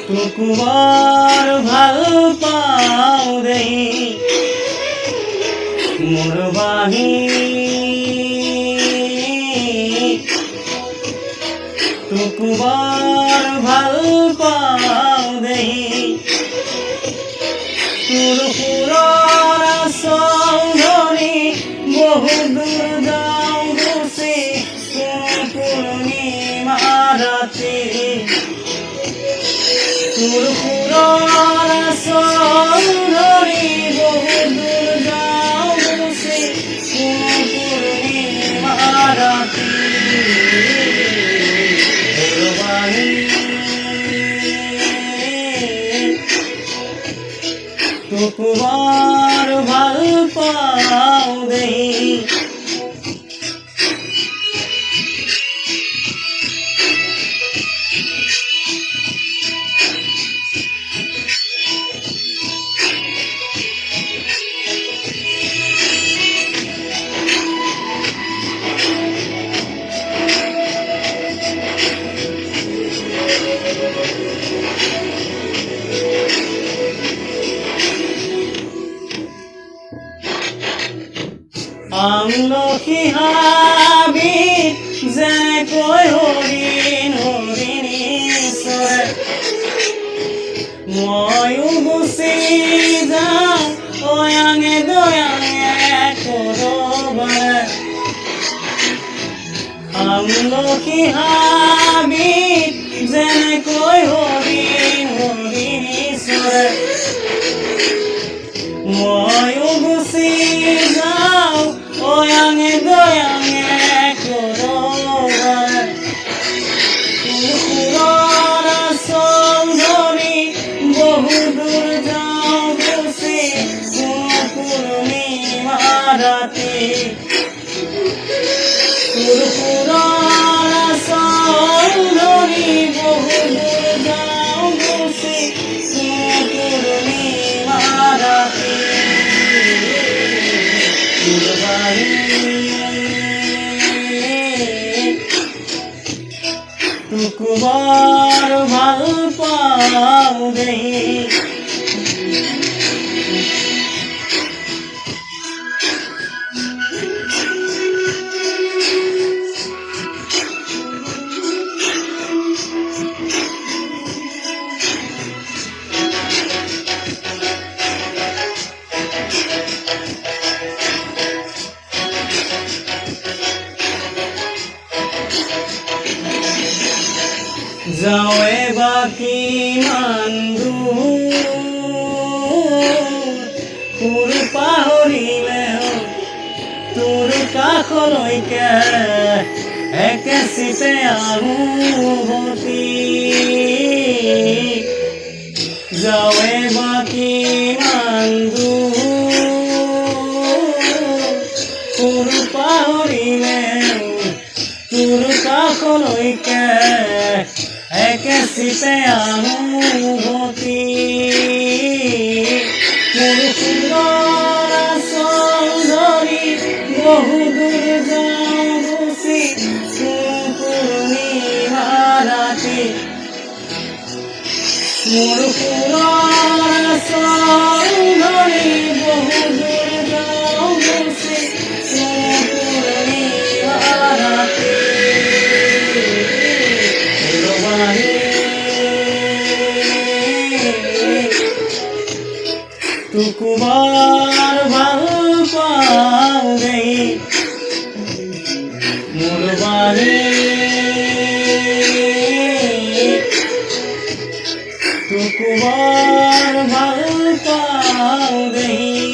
টুকুবার ভাল পাও দেই মোর বাহি টুকুবার ভাল পাও দেই তোর পুরানা সৌধরি বহু দূর যাও বসে পূর্ণিমা রাতে তোর পুরানা সৌধরি বহু দূর যাও বসে পূর্ণিমা রাতে টুকুবার ভাল পাও দেই আমলখি হাবি যেনে কৈ হৰিণ হৰিণী চৰে ময়ো গুচি যাওঁ অয়াঙে দয়াঙে কৰবাৰে আমলখি হাবি যেনে কৈ হৰিণ হৰিণী চৰে ময়ো গুচি যাওঁ অয়াঙে দয়াঙে কৰবাৰে পুৰণা চৌধৰি বহু দূৰ যাওঁ গুচি পূৰ্ণিমা ৰাতি পুৰণা চৌধৰি বহু দূৰ যাওঁ গুচি পূৰ্ণিমা ৰাতি টুকুবার ভাল পাও দেই যাওঁৱে বাকী মান দূৰ পাহৰিলেও তোৰ কাষলৈকে একে চিতে আহুভতি যাওঁৱে বাকী মান দূৰ পাহৰিলেও তোৰ কাষলৈকে একে চিতে আহুভতি মোৰ পুৰণা চৌধৰি বহু দূৰ যাওঁ গুচি পূৰ্ণিমা ৰাতি মোৰ পুৰণা চৌধৰি বহু দূৰ যাওঁ গুচি পূৰ্ণিমা ৰাতি টুকুবার ভাল পাও দেই মোর বাড়ি টুকুবার ভাল পাও দেই